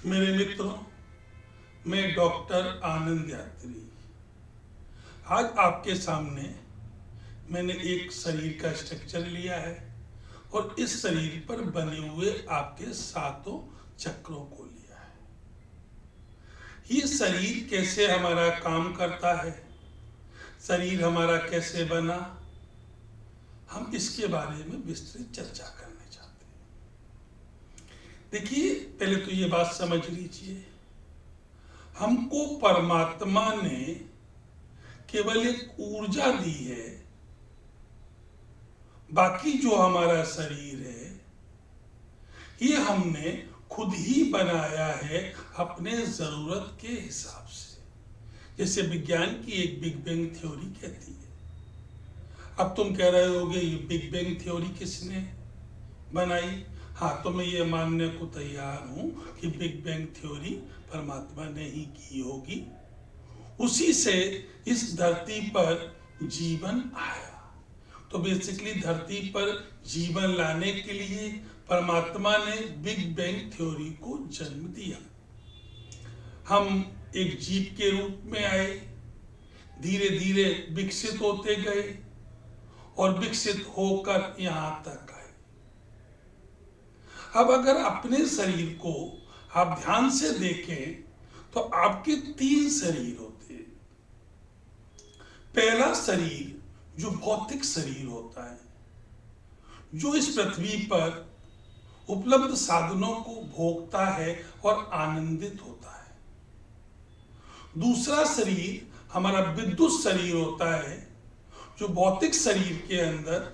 मेरे मित्रों, मैं डॉक्टर आनंद यात्री आज आपके सामने मैंने एक शरीर का स्ट्रक्चर लिया है और इस शरीर पर बने हुए आपके सातों चक्रों को लिया है। ये शरीर कैसे हमारा काम करता है, शरीर हमारा कैसे बना, हम इसके बारे में विस्तृत चर्चा करने चाहते हैं। देखिए, पहले तो ये बात समझ लीजिए, हमको परमात्मा ने केवल एक ऊर्जा दी है, बाकी जो हमारा शरीर है ये हमने खुद ही बनाया है अपने जरूरत के हिसाब से। जैसे विज्ञान की एक बिग बैंग थ्योरी कहती है। अब तुम कह रहे होगे ये बिग बैंग थ्योरी किसने बनाई? हाँ, तो मैं ये मानने को तैयार हूं कि बिग बैंग थ्योरी परमात्मा ने ही की होगी। उसी से इस धरती पर जीवन आया। तो बेसिकली धरती पर जीवन लाने के लिए परमात्मा ने बिग बैंग थ्योरी को जन्म दिया। हम एक जीव के रूप में आए, धीरे धीरे विकसित होते गए और विकसित होकर यहां तक आए। अब अगर अपने शरीर को आप ध्यान से देखें तो आपके 3 शरीर होते हैं। पहला शरीर जो भौतिक शरीर होता है, जो इस पृथ्वी पर उपलब्ध साधनों को भोगता है और आनंदित होता है। दूसरा शरीर हमारा विद्युत शरीर होता है, जो भौतिक शरीर के अंदर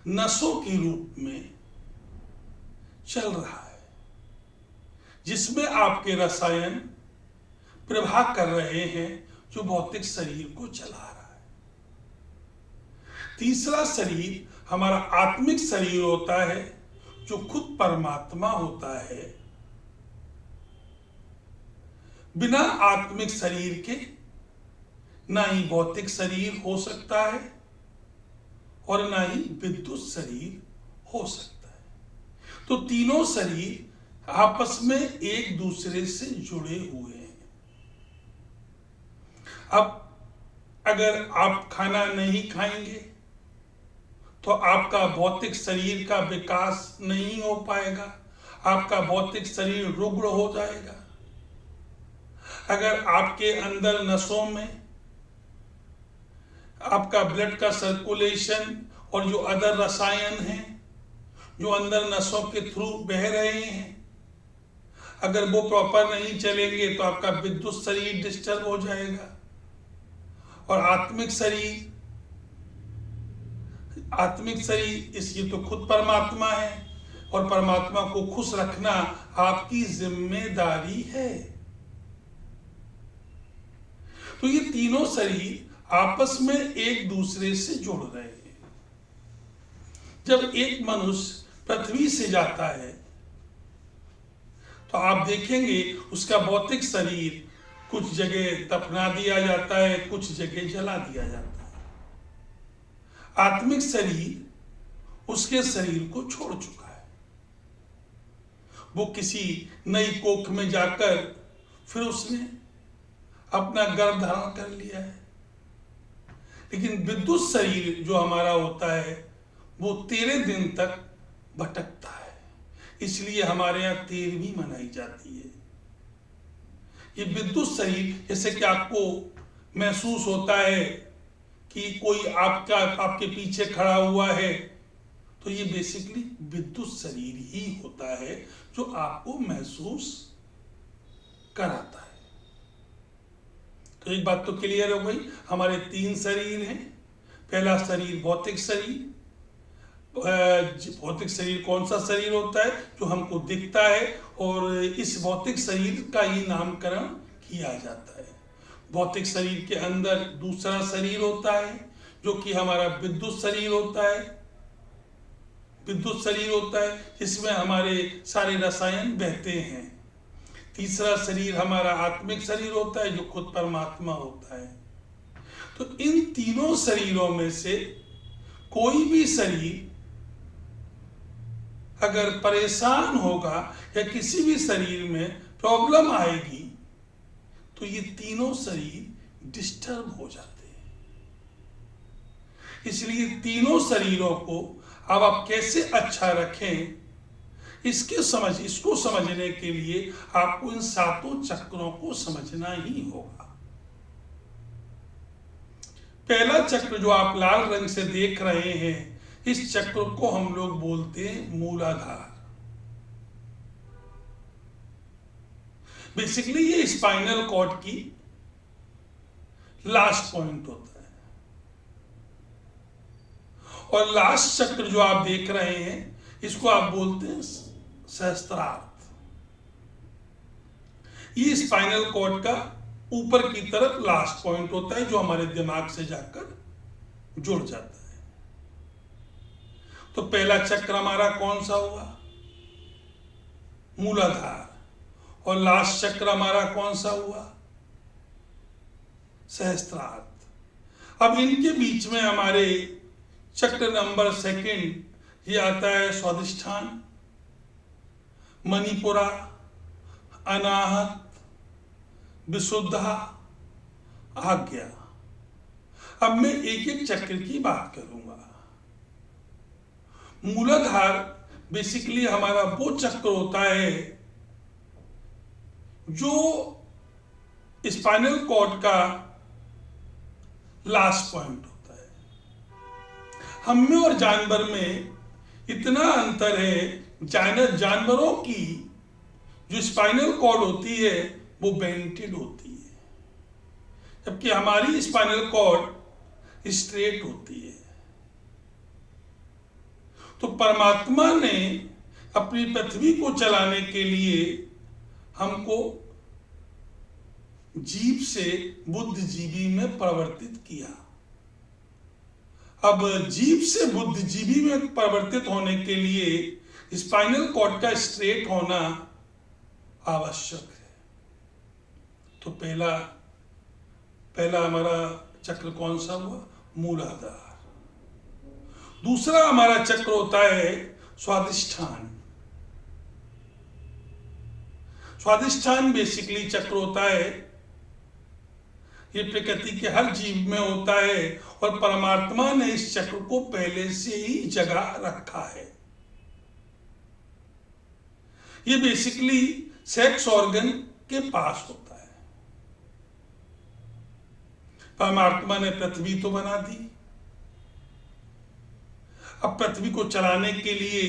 नसों के रूप में चल रहा है, जिसमें आपके रसायन प्रवाह कर रहे हैं जो भौतिक शरीर को चला रहा है। तीसरा शरीर हमारा आत्मिक शरीर होता है, जो खुद परमात्मा होता है। बिना आत्मिक शरीर के ना ही भौतिक शरीर हो सकता है और ना ही विद्युत शरीर हो सकता है। तो तीनों शरीर आपस में एक दूसरे से जुड़े हुए हैं। अब अगर आप खाना नहीं खाएंगे तो आपका भौतिक शरीर का विकास नहीं हो पाएगा, आपका भौतिक शरीर रुग्ण हो जाएगा। अगर आपके अंदर नसों में आपका ब्लड का सर्कुलेशन और जो अदर रसायन हैं जो अंदर नसों के थ्रू बह रहे हैं, अगर वो प्रॉपर नहीं चलेंगे तो आपका विद्युत शरीर डिस्टर्ब हो जाएगा। और आत्मिक शरीर इसलिए तो खुद परमात्मा है और परमात्मा को खुश रखना आपकी जिम्मेदारी है। तो ये तीनों शरीर आपस में एक दूसरे से जुड़ रहे हैं। जब एक मनुष्य पृथ्वी से जाता है तो आप देखेंगे उसका भौतिक शरीर कुछ जगह दफना दिया जाता है, कुछ जगह जला दिया जाता है। आत्मिक शरीर उसके शरीर को छोड़ चुका है, वो किसी नई कोख में जाकर फिर उसने अपना गर्भ धारण कर लिया है। लेकिन विद्युत शरीर जो हमारा होता है वो 13 दिन तक भटकता है, इसलिए हमारे यहाँ 13वीं मनाई जाती है। ये विद्युत शरीर, जैसे कि आपको महसूस होता है कि कोई आपके पीछे खड़ा हुआ है, तो ये बेसिकली विद्युत शरीर ही होता है जो आपको महसूस कराता है। तो एक बात तो क्लियर हो गई, हमारे 3 शरीर हैं। पहला शरीर भौतिक शरीर। भौतिक शरीर कौन सा शरीर होता है? जो हमको दिखता है, और इस भौतिक शरीर का ही नामकरण किया जाता है। भौतिक शरीर के अंदर दूसरा शरीर होता है जो कि हमारा विद्युत शरीर होता है। विद्युत शरीर होता है जिसमें हमारे सारे रसायन बहते हैं। तीसरा शरीर हमारा आत्मिक शरीर होता है जो खुद परमात्मा होता है। तो इन तीनों शरीरों में से कोई भी शरीर अगर परेशान होगा या किसी भी शरीर में प्रॉब्लम आएगी तो ये तीनों शरीर डिस्टर्ब हो जाते हैं। इसलिए तीनों शरीरों को अब आप कैसे अच्छा रखें, इसको समझने के लिए आपको इन सातों चक्रों को समझना ही होगा। पहला चक्र जो आप लाल रंग से देख रहे हैं, इस चक्र को हम लोग बोलते हैं मूलाधार। बेसिकली ये स्पाइनल कॉर्ड की लास्ट पॉइंट होता है। और लास्ट चक्र जो आप देख रहे हैं, इसको आप बोलते हैं सहस्त्रार्थ। ये स्पाइनल कॉर्ड का ऊपर की तरफ लास्ट पॉइंट होता है, जो हमारे दिमाग से जाकर जुड़ जाता है। तो पहला चक्र हमारा कौन सा हुआ? मूलाधार। और लास्ट चक्र हमारा कौन सा हुआ? सहस्त्रार्थ। अब इनके बीच में हमारे चक्र नंबर सेकंड ये आता है स्वादिष्ठान, मणिपुरा, अनाहत, विशुद्धा, आज्ञा। अब मैं एक एक चक्र की बात करूंगा। मूलाधार बेसिकली हमारा वो चक्र होता है जो स्पाइनल कॉर्ड का लास्ट पॉइंट होता है। हम में और जानवर में इतना अंतर है, जानवरों की जो स्पाइनल कॉर्ड होती है वो बेंटेड होती है, जबकि हमारी स्पाइनल कॉर्ड स्ट्रेट होती है। तो परमात्मा ने अपनी पृथ्वी को चलाने के लिए हमको जीव से बुद्धिजीवी में परिवर्तित किया। अब जीव से बुद्धिजीवी में परिवर्तित होने के लिए स्पाइनल कॉर्ड का स्ट्रेट होना आवश्यक है। तो पहला हमारा चक्र कौन सा हुआ? मूलाधार। दूसरा हमारा चक्र होता है स्वादिष्ठान। स्वादिष्ठान बेसिकली चक्र होता है, ये प्रकृति के हर जीव में होता है और परमात्मा ने इस चक्र को पहले से ही जगा रखा है। ये बेसिकली सेक्स ऑर्गन के पास होता है। परमात्मा ने पृथ्वी तो बना दी, अब पृथ्वी को चलाने के लिए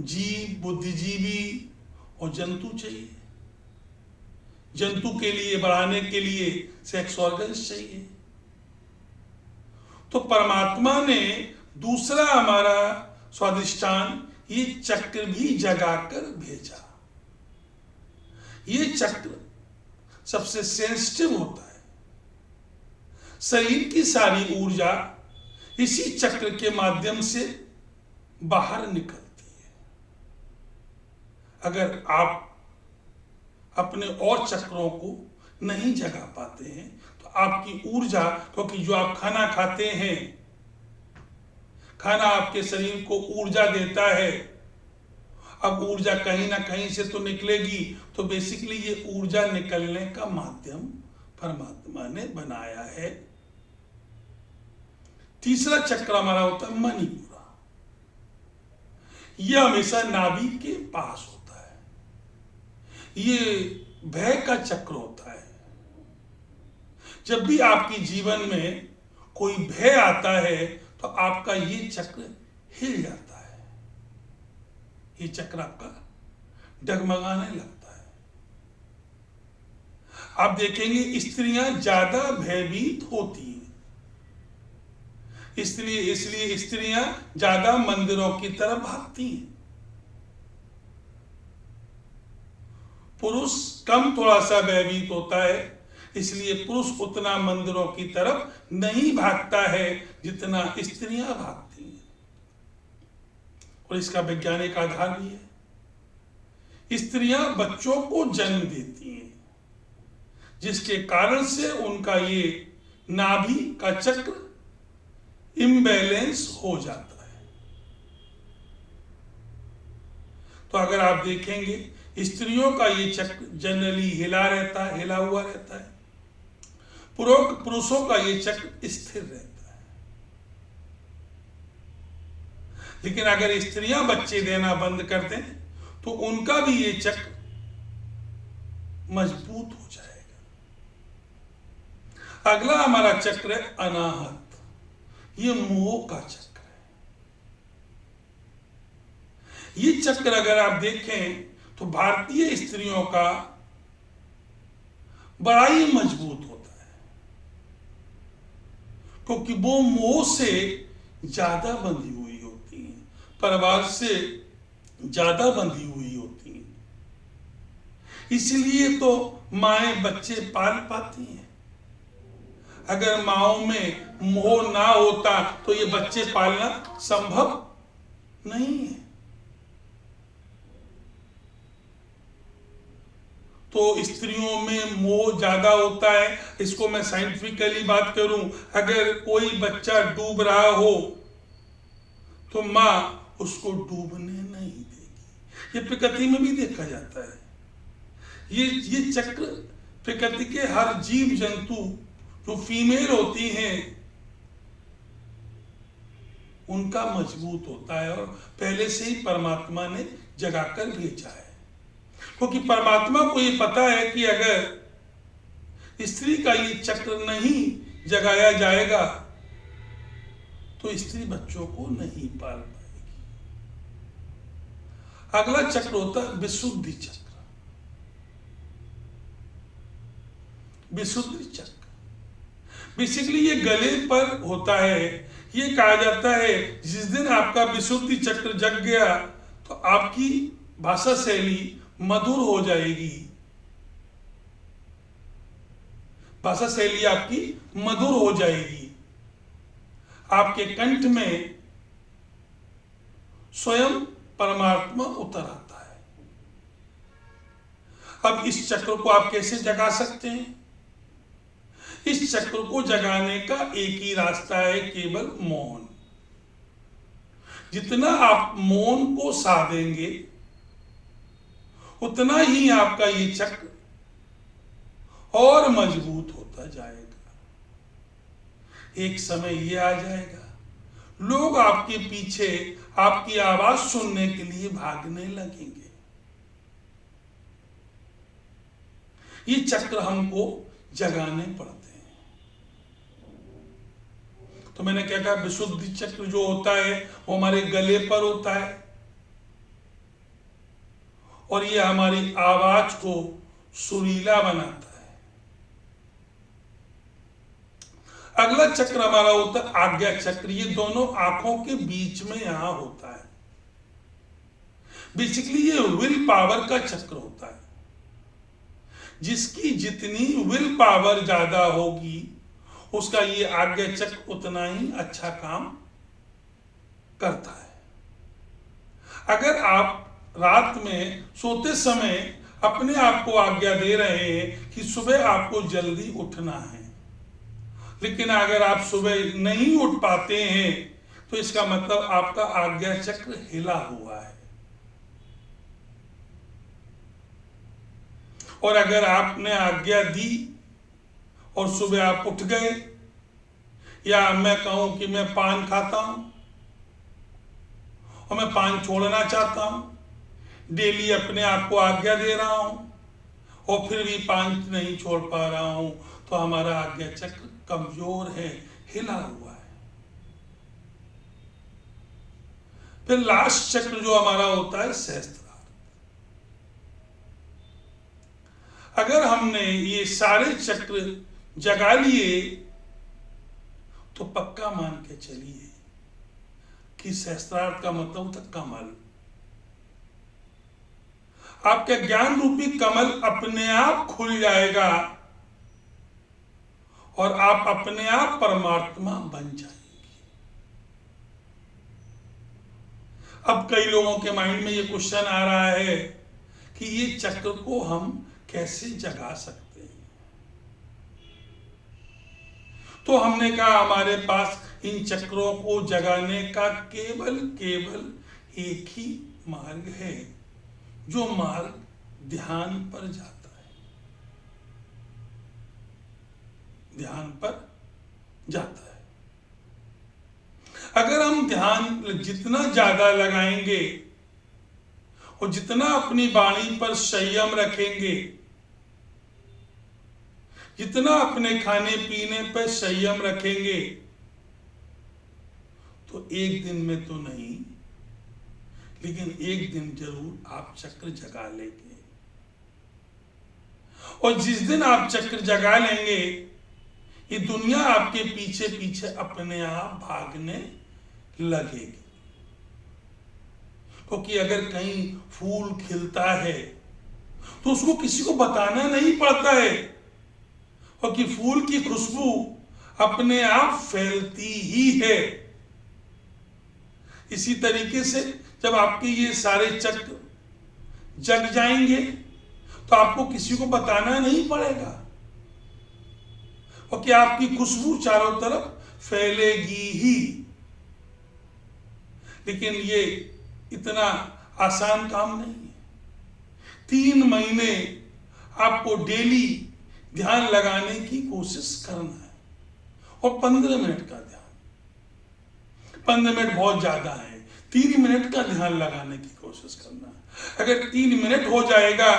जीव, बुद्धिजीवी और जंतु चाहिए। जंतु के लिए बढ़ाने के लिए सेक्स ऑर्गन्स चाहिए। तो परमात्मा ने दूसरा हमारा स्वादिष्ठान ये चक्र भी जगाकर भेजा। ये चक्र सबसे सेंसिटिव होता है। शरीर की सारी ऊर्जा इसी चक्र के माध्यम से बाहर निकलती है। अगर आप अपने और चक्रों को नहीं जगा पाते हैं तो आपकी ऊर्जा, क्योंकि जो आप खाना खाते हैं, खाना आपके शरीर को ऊर्जा देता है। अब ऊर्जा कहीं ना कहीं से तो निकलेगी, तो बेसिकली ये ऊर्जा निकलने का माध्यम परमात्मा ने बनाया है। तीसरा चक्र हमारा होता है मणिपुरा। यह हमेशा नाभि के पास होता है। ये भय का चक्र होता है। जब भी आपके जीवन में कोई भय आता है तो आपका ये चक्र हिल जाता है, ये चक्र आपका डगमगाने लगता है। आप देखेंगे स्त्रियां ज्यादा भयभीत होती हैं, इसलिए स्त्रियां ज्यादा मंदिरों की तरफ भागती हैं। पुरुष कम थोड़ा सा भयभीत होता है, इसलिए पुरुष उतना मंदिरों की तरफ नहीं भागता है जितना स्त्रियां भागती हैं। और इसका वैज्ञानिक आधार भी है। स्त्रियां बच्चों को जन्म देती हैं, जिसके कारण से उनका ये नाभि का चक्र इम्बैलेंस हो जाता है। तो अगर आप देखेंगे स्त्रियों का ये चक्र जनरली हिला रहता है, हिला हुआ रहता है, पुरुषों का ये चक्र स्थिर रहता है। लेकिन अगर स्त्रियां बच्चे देना बंद कर दें तो उनका भी ये चक्र मजबूत हो जाएगा। अगला हमारा चक्र है अनाहत। ये मोह का चक्र है। ये चक्र अगर आप देखें तो भारतीय स्त्रियों का बड़ा ही मजबूत होता है, क्योंकि वो मोह से ज्यादा बंधी हुई होती हैं, परिवार से ज्यादा बंधी हुई होती हैं। इसलिए तो माएं बच्चे पाल पाती हैं। अगर माओं में मोह ना होता तो ये बच्चे पालना संभव नहीं है। तो स्त्रियों में मोह ज्यादा होता है। इसको मैं साइंटिफिकली बात करूं, अगर कोई बच्चा डूब रहा हो तो मां उसको डूबने नहीं देगी। ये प्रकृति में भी देखा जाता है। ये चक्र प्रकृति के हर जीव जंतु जो फीमेल होती हैं उनका मजबूत होता है, और पहले से ही परमात्मा ने जगाकर भेजा है, क्योंकि परमात्मा को ये पता है कि अगर स्त्री का ये चक्र नहीं जगाया जाएगा तो स्त्री बच्चों को नहीं पाल पाएगी। अगला चक्र होता है विशुद्धि चक्र। विशुद्धि चक्र बेसिकली ये गले पर होता है। ये कहा जाता है जिस दिन आपका विशुद्धि चक्र जग गया तो आपकी भाषा शैली मधुर हो जाएगी। भाषा शैली आपकी मधुर हो जाएगी। आपके कंठ में स्वयं परमात्मा उतर आता है। अब इस चक्र को आप कैसे जगा सकते हैं? इस चक्र को जगाने का एक ही रास्ता है, केवल मौन। जितना आप मौन को साधेंगे उतना ही आपका ये चक्र और मजबूत होता जाएगा। एक समय ये आ जाएगा लोग आपके पीछे आपकी आवाज सुनने के लिए भागने लगेंगे। ये चक्र हमको जगाने पड़ते हैं। तो मैंने क्या कहा, विशुद्धि चक्र जो होता है वो हमारे गले पर होता है और ये हमारी आवाज को सुरीला बनाता है। अगला चक्र हमारा होता है आज्ञा चक्र। ये दोनों आंखों के बीच में यहां होता है। बेसिकली ये विल पावर का चक्र होता है। जिसकी जितनी विल पावर ज्यादा होगी उसका ये आज्ञा चक्र उतना ही अच्छा काम करता है। अगर आप रात में सोते समय अपने आप को आज्ञा दे रहे हैं कि सुबह आपको जल्दी उठना है, लेकिन अगर आप सुबह नहीं उठ पाते हैं तो इसका मतलब आपका आज्ञा चक्र हिला हुआ है। और अगर आपने आज्ञा दी और सुबह आप उठ गए, या मैं कहूं कि मैं पान खाता हूं और मैं पान छोड़ना चाहता हूं, डेली अपने आप को आज्ञा दे रहा हूं और फिर भी पान नहीं छोड़ पा रहा हूं, तो हमारा आज्ञा चक्र कमजोर है, हिला हुआ है। फिर लास्ट चक्र जो हमारा होता है सहस्त्रार। अगर हमने ये सारे चक्र जगा लिए तो पक्का मान के चलिए कि सहस्त्रार्थ का मतलब था कमल। आपका ज्ञान रूपी कमल अपने आप खुल जाएगा और आप अपने आप परमात्मा बन जाएंगे। अब कई लोगों के माइंड में ये क्वेश्चन आ रहा है कि ये चक्र को हम कैसे जगा सकते हैं। तो हमने कहा हमारे पास इन चक्रों को जगाने का केवल एक ही मार्ग है, जो मार्ग ध्यान पर जाता है, ध्यान पर जाता है। अगर हम ध्यान जितना ज्यादा लगाएंगे और जितना अपनी वाणी पर संयम रखेंगे, जितना अपने खाने पीने पर संयम रखेंगे, तो एक दिन में तो नहीं, लेकिन एक दिन जरूर आप चक्र जगा लेंगे। और जिस दिन आप चक्र जगा लेंगे, ये दुनिया आपके पीछे पीछे अपने आप भागने लगेगी। क्योंकि अगर कहीं फूल खिलता है तो उसको किसी को बताना नहीं पड़ता है, क्योंकि फूल की खुशबू अपने आप फैलती ही है। इसी तरीके से जब आपके ये सारे चक्र जग जाएंगे तो आपको किसी को बताना नहीं पड़ेगा, क्योंकि आपकी खुशबू चारों तरफ फैलेगी ही। लेकिन ये इतना आसान काम नहीं है। 3 महीने आपको डेली ध्यान लगाने की कोशिश करना है, और 15 मिनट का ध्यान। 15 मिनट बहुत ज्यादा है, 3 मिनट का ध्यान लगाने की कोशिश करना है। अगर 3 मिनट हो जाएगा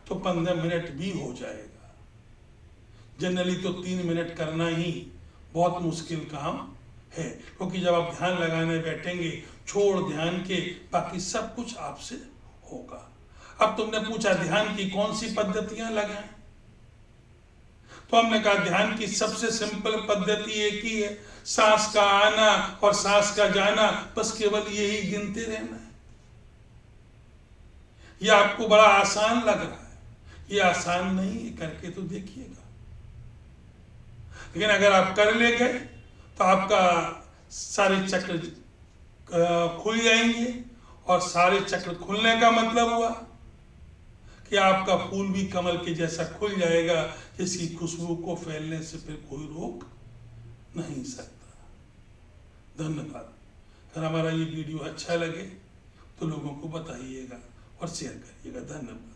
तो 15 मिनट भी हो जाएगा। जनरली तो 3 मिनट करना ही बहुत मुश्किल काम है, क्योंकि जब आप ध्यान लगाने बैठेंगे, छोड़ ध्यान के बाकी सब कुछ आपसे होगा। अब तुमने पूछा ध्यान की कौन सी पद्धतियां लगाएं, तो हमने कहा ध्यान की सबसे सिंपल पद्धति एक ही है, सांस का आना और सांस का जाना, बस केवल यही गिनते रहना है। यह आपको बड़ा आसान लग रहा है, यह आसान नहीं है, करके तो देखिएगा। लेकिन अगर आप कर ले गए तो आपका सारे चक्र खुल जाएंगे, और सारे चक्र खुलने का मतलब हुआ कि आपका फूल भी कमल के जैसा खुल जाएगा, जिसकी खुशबू को फैलने से फिर कोई रोक नहीं सकता। धन्यवाद। अगर हमारा ये वीडियो अच्छा लगे तो लोगों को बताइएगा और शेयर करिएगा। धन्यवाद।